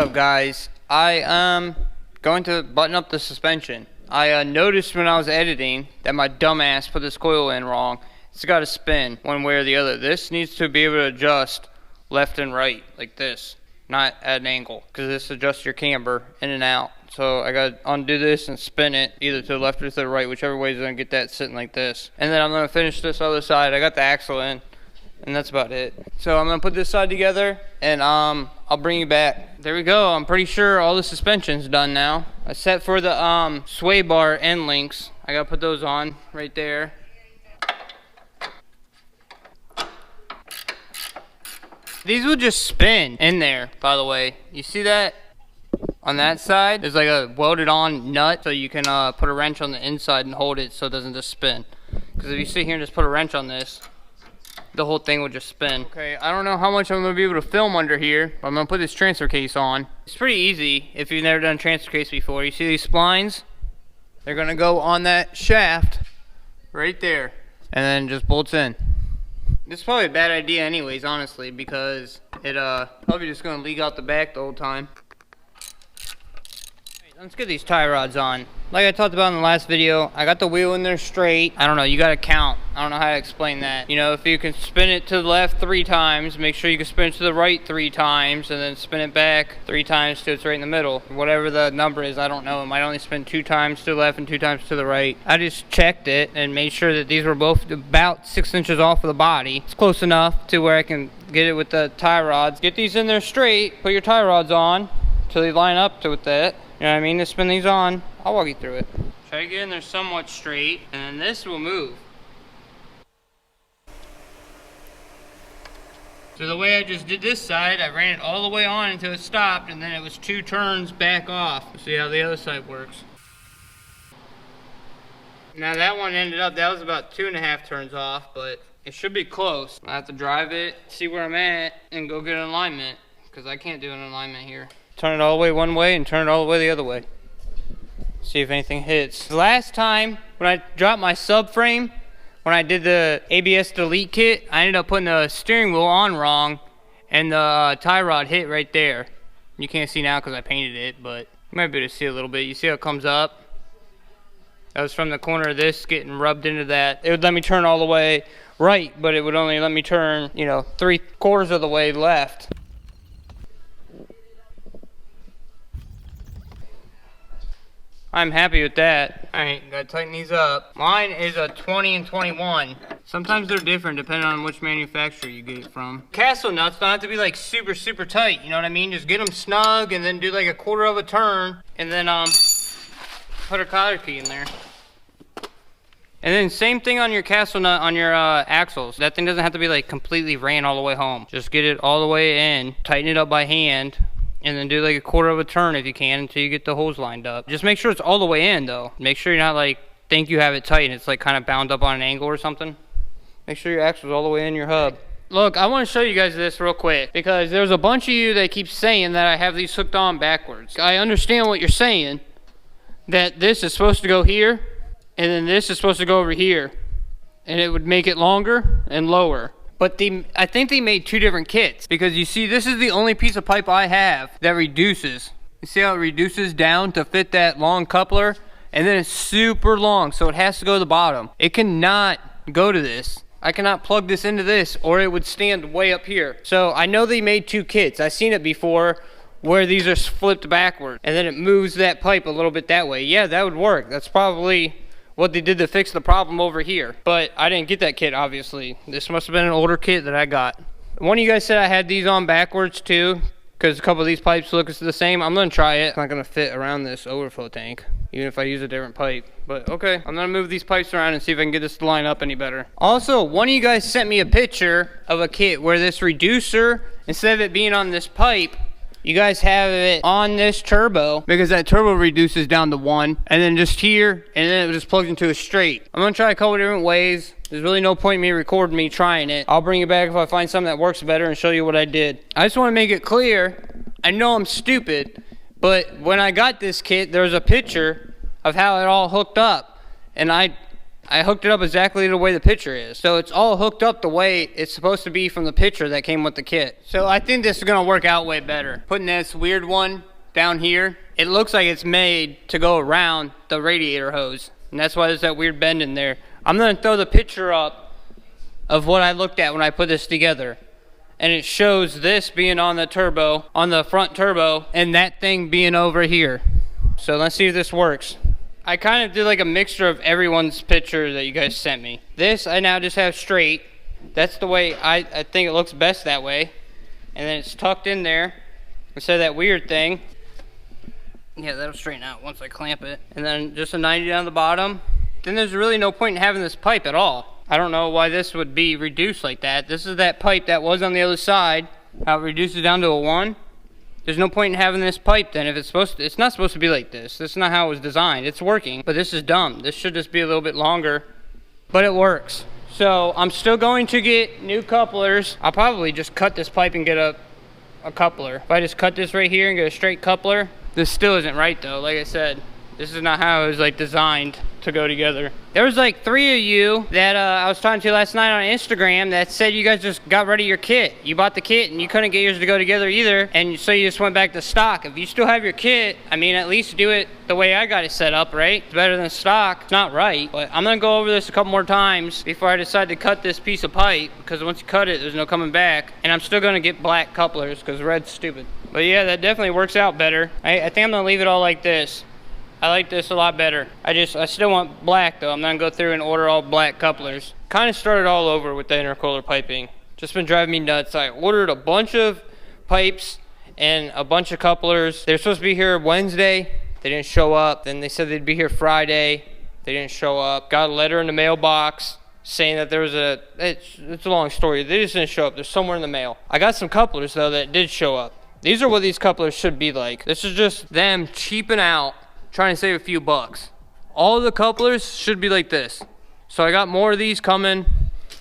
up, guys? I am going to button up the suspension. I noticed when I was editing that my dumbass put this coil in wrong. It's got to spin one way or the other. This needs to be able to adjust left and right like this, not at an angle, because this adjusts your camber in and out. So I got to undo this and spin it either to the left or to the right, whichever way is going to get that sitting like this. And then I'm going to finish this other side. I got the axle in, and that's about it. So I'm going to put this side together, and I'll bring you back. There we go. I'm pretty sure all the suspension's done now. I set for the sway bar end links. I got to put those on right there. These will just spin in there, by the way. You see that? On that side, there's like a welded on nut, so you can put a wrench on the inside and hold it so it doesn't just spin. Because if you sit here and just put a wrench on this, the whole thing will just spin. Okay, I don't know how much I'm going to be able to film under here, but I'm going to put this transfer case on. It's pretty easy if you've never done a transfer case before. You see these splines? They're going to go on that shaft right there, and then just bolts in. This is probably a bad idea anyways, honestly, because it probably just going to leak out the back the whole time. Let's get these tie rods on. Like I talked about in the last video, I got the wheel in there straight. I don't know, you gotta count. I don't know how to explain that. You know, if you can spin it to the left 3 times, make sure you can spin it to the right 3 times, and then spin it back 3 times till it's right in the middle. Whatever the number is, I don't know. It might only spin 2 times to the left and 2 times to the right. I just checked it and made sure that these were both about 6 inches off of the body. It's close enough to where I can get it with the tie rods. Get these in there straight, put your tie rods on till they line up with that. You know what I mean? To spin these on, I'll walk you through it. Try to get in there somewhat straight, and then this will move. So the way I just did this side, I ran it all the way on until it stopped, and then it was 2 turns back off. See how the other side works. Now that one ended up, that was about 2.5 turns off, but it should be close. I have to drive it, see where I'm at, and go get an alignment, because I can't do an alignment here. Turn it all the way one way and turn it all the way the other way. See if anything hits. The last time when I dropped my subframe, when I did the ABS delete kit, I ended up putting the steering wheel on wrong, and the tie rod hit right there. You can't see now because I painted it, but you might be able to see a little bit. You see how it comes up? That was from the corner of this getting rubbed into that. It would let me turn all the way right, but it would only let me turn, you know, 3/4 of the way left. I'm happy with that. Alright, gotta tighten these up. Mine is a 20 and 21. Sometimes they're different depending on which manufacturer you get it from. Castle nuts don't have to be like super tight, you know what I mean? Just get them snug and then do like 1/4 of a turn and then put a collar key in there. And then same thing on your castle nut on your axles. That thing doesn't have to be like completely ran all the way home. Just get it all the way in, tighten it up by hand, and then do like 1/4 of a turn if you can until you get the hose lined up. Just make sure it's all the way in though. Make sure you're not like, think you have it tight and it's like kind of bound up on an angle or something. Make sure your axle's all the way in your hub. Look, I want to show you guys this real quick because there's a bunch of you that keep saying that I have these hooked on backwards. I understand what you're saying, that this is supposed to go here and then this is supposed to go over here and it would make it longer and lower. But I think they made 2 different kits because you see this is the only piece of pipe I have that reduces. You see how it reduces down to fit that long coupler, and then it's super long, so it has to go to the bottom. It cannot go to this. I cannot plug this into this or it would stand way up here. So I know they made 2 kits. I've seen it before where these are flipped backward and then it moves that pipe a little bit that way. Yeah, that would work. That's probably what they did to fix the problem over here. But I didn't get that kit, obviously. This must have been an older kit that I got. One of you guys said I had these on backwards too, because a couple of these pipes look the same. I'm gonna try it. It's not gonna fit around this overflow tank, even if I use a different pipe. But okay, I'm gonna move these pipes around and see if I can get this to line up any better. Also, one of you guys sent me a picture of a kit where this reducer, instead of it being on this pipe, you guys have it on this turbo because that turbo reduces down to 1 and then just here and then it just plugs into a straight. I'm gonna try a couple different ways. There's really no point in me recording me trying it. I'll bring it back if I find something that works better and show you what I did. I just want to make it clear, I know I'm stupid, but when I got this kit there was a picture of how it all hooked up and I I hooked it up exactly the way the picture is. So it's all hooked up the way it's supposed to be from the picture that came with the kit. So I think this is gonna work out way better. Putting this weird one down here, it looks like it's made to go around the radiator hose. And that's why there's that weird bend in there. I'm gonna throw the picture up of what I looked at when I put this together. And it shows this being on the turbo, on the front turbo, and that thing being over here. So let's see if this works. I kind of did like a mixture of everyone's picture that you guys sent me. This I now just have straight. That's the way I think it looks best that way. And then it's tucked in there instead of that weird thing. Yeah, that'll straighten out once I clamp it. And then just a 90 down the bottom. Then there's really no point in having this pipe at all. I don't know why this would be reduced like that. This is that pipe that was on the other side. How it reduces down to a 1. There's no point in having this pipe then if it's supposed to. It's not supposed to be like this. This is not how it was designed. It's working, but this is dumb. This should just be a little bit longer, but it works. So I'm still going to get new couplers. I'll probably just cut this pipe and get a coupler. If I just cut this right here and get a straight coupler, this still isn't right though. Like I said, this is not how it was like designed to go together. There was like 3 of you that I was talking to last night on Instagram that said you guys just got rid of your kit. You bought the kit and you couldn't get yours to go together either, and so you just went back to stock. If you still have your kit, I mean, at least do it the way I got it set up, right? It's better than stock. It's not right, but I'm gonna go over this a couple more times before I decide to cut this piece of pipe, because once you cut it, there's no coming back. And I'm still gonna get black couplers because red's stupid. But yeah, that definitely works out better. I think I'm gonna leave it all like this. I like this a lot better. I still want black though. I'm not gonna go through and order all black couplers. Kind of started all over with the intercooler piping. Just been driving me nuts. I ordered a bunch of pipes and a bunch of couplers. They're supposed to be here Wednesday. They didn't show up. Then they said they'd be here Friday. They didn't show up. Got a letter in the mailbox saying that there was it's a long story. They just didn't show up. They're somewhere in the mail. I got some couplers though that did show up. These are what these couplers should be like. This is just them cheaping out, trying to save a few bucks. All of the couplers should be like this. So I got more of these coming.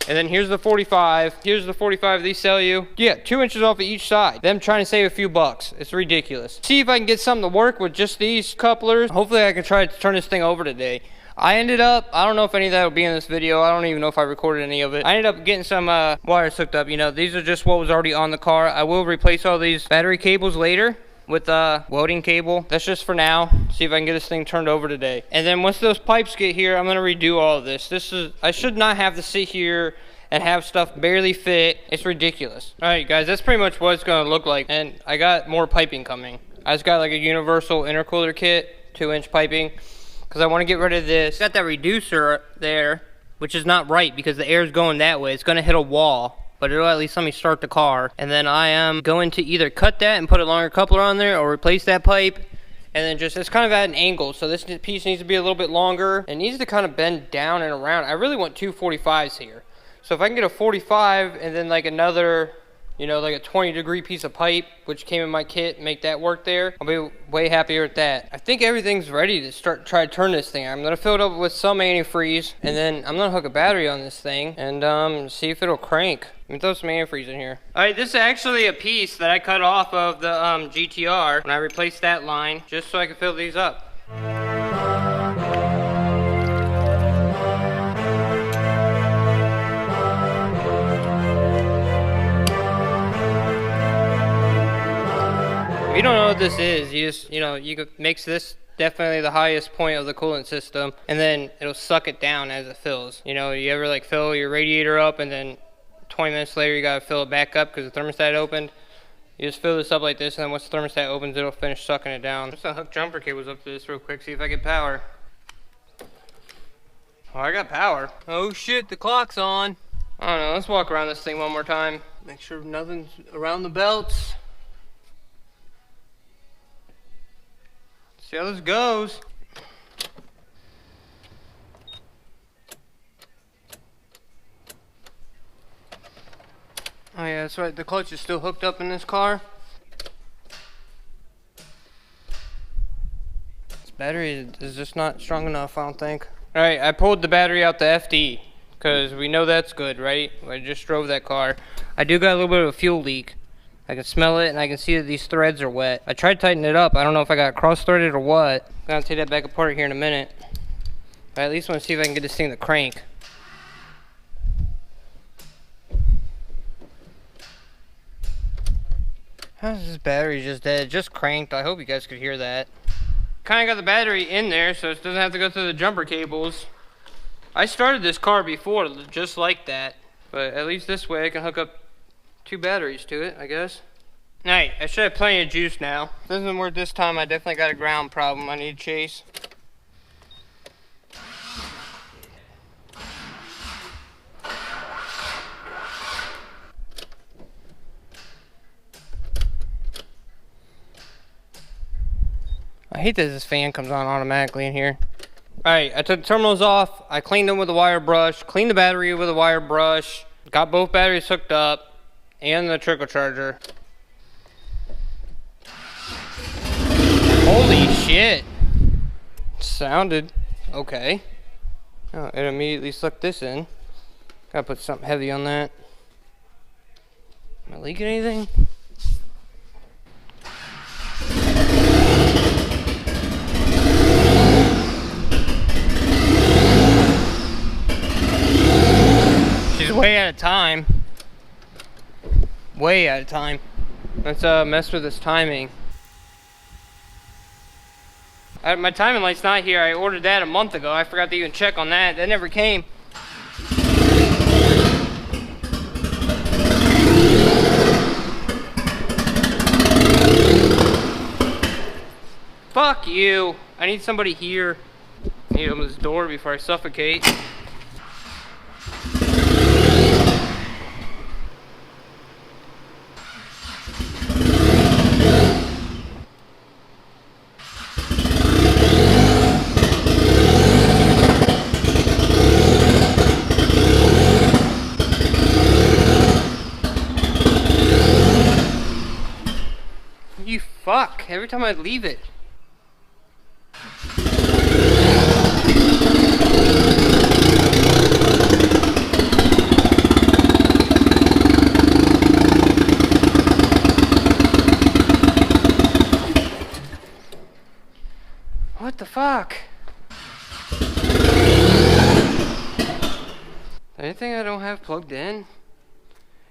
And then here's the 45. Here's the 45 they sell you. Yeah, 2 inches off of each side. Them trying to save a few bucks. It's ridiculous. See if I can get something to work with just these couplers. Hopefully I can try to turn this thing over today. I ended up, I don't know if any of that will be in this video. I don't even know if I recorded any of it. I ended up getting some wires hooked up. You know, these are just what was already on the car. I will replace all these battery cables later with a welding cable. That's just for now. See if I can get this thing turned over today. And then once those pipes get here, I'm gonna redo all of this. I should not have to sit here and have stuff barely fit. It's ridiculous. All right, guys, that's pretty much what it's gonna look like. And I got more piping coming. I just got like a universal intercooler kit, 2-inch piping, because I want to get rid of this. Got that reducer there, which is not right because the air is going that way. It's gonna hit a wall, but it'll at least let me start the car. And then I am going to either cut that and put a longer coupler on there or replace that pipe. And then just, it's kind of at an angle. So this piece needs to be a little bit longer. It needs to kind of bend down and around. I really want 2 45s here. So if I can get a 45 and then like another, you know, like a 20-degree piece of pipe, which came in my kit, make that work there, I'll be way happier with that. I think everything's ready to try to turn this thing. I'm gonna fill it up with some antifreeze, and then I'm gonna hook a battery on this thing and see if it'll crank. Let me throw some antifreeze in here. All right, this is actually a piece that I cut off of the GTR when I replaced that line, just so I could fill these up. If you don't know what this is, you just, you know, you could mix this definitely the highest point of the coolant system, and then it'll suck it down as it fills. You know, you ever like fill your radiator up and then 20 minutes later you gotta fill it back up because the thermostat opened? You just fill this up like this, and then once the thermostat opens, it'll finish sucking it down. I'm just gonna hook jumper cables up to this real quick, see if I get power. Oh, I got power. Oh shit, the clock's on. I don't know, let's walk around this thing one more time. Make sure nothing's around the belts. See how this goes. Oh yeah, that's right, the clutch is still hooked up in this car. This battery is just not strong enough, I don't think. Alright, I pulled the battery out the FD, because we know that's good, right? I just drove that car. I do got a little bit of a fuel leak. I can smell it, and I can see that these threads are wet. I tried tightening it up. I don't know if I got cross-threaded or what. I'm gonna take that back apart here in a minute. I at least want to see if I can get this thing to crank. How's this battery just dead? It just cranked. I hope you guys could hear that. Kind of got the battery in there so it doesn't have to go through the jumper cables. I started this car before just like that, but at least this way I can hook up 2 batteries to it, I guess. Alright, I should have plenty of juice now. If it doesn't work this time, I definitely got a ground problem I need to chase. I hate that this fan comes on automatically in here. Alright, I took the terminals off, I cleaned them with a wire brush, cleaned the battery with a wire brush, got both batteries hooked up, and the trickle charger. Holy shit! Sounded okay. Oh, it immediately sucked this in. Gotta put something heavy on that. Am I leaking anything? She's way out of time. Way out of time. Let's mess with this timing. My timing light's not here. I ordered that a month ago. I forgot to even check on that. That never came. Fuck you. I need somebody here. I need to open this door before I suffocate. You fuck. Every time I leave it. What the fuck? Anything I don't have plugged in?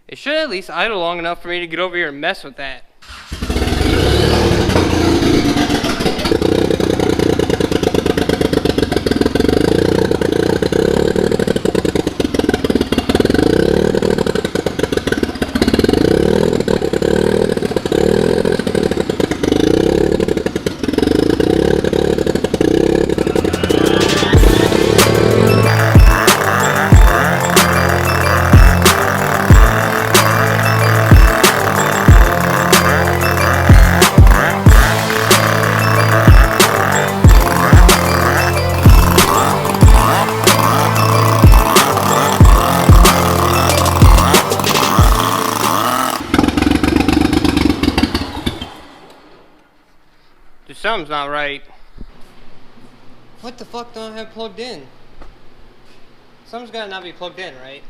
It should at least idle long enough for me to get over here and mess with that. Something's not right. What the fuck don't I have plugged in? Something's gotta not be plugged in, right?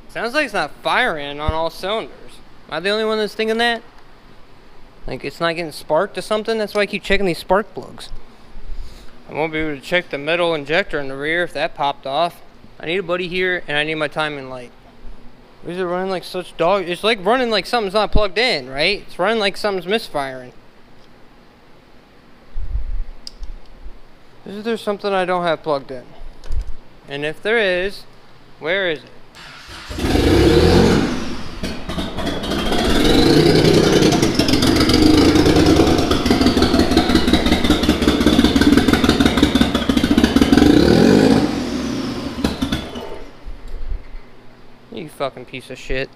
Sounds like it's not firing on all cylinders. Am I the only one that's thinking that? Like it's not getting sparked or something? That's why I keep checking these spark plugs. I won't be able to check the metal injector in the rear if that popped off. I need a buddy here and I need my timing light. Why is it running like such dog? It's like running like something's not plugged in, right? It's running like something's misfiring. Is there something I don't have plugged in? And if there is, where is it? You fucking piece of shit.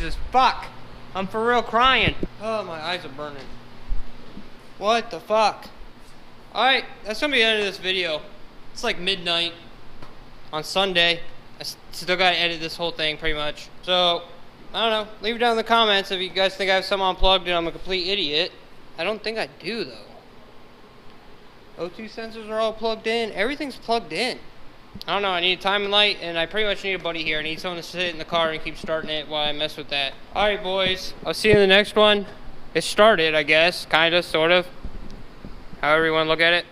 Jesus, fuck. I'm for real crying. Oh, my eyes are burning. What the fuck? Alright, that's gonna be the end of this video. It's like midnight on Sunday. I still gotta edit this whole thing pretty much. So, I don't know. Leave it down in the comments if you guys think I have something unplugged and I'm a complete idiot. I don't think I do, though. O2 sensors are all plugged in. Everything's plugged in. I don't know. I need a timing light, and I pretty much need a buddy here. I need someone to sit in the car and keep starting it while I mess with that. Alright, boys. I'll see you in the next one. It started, I guess. Kinda, sort of. However you want to look at it.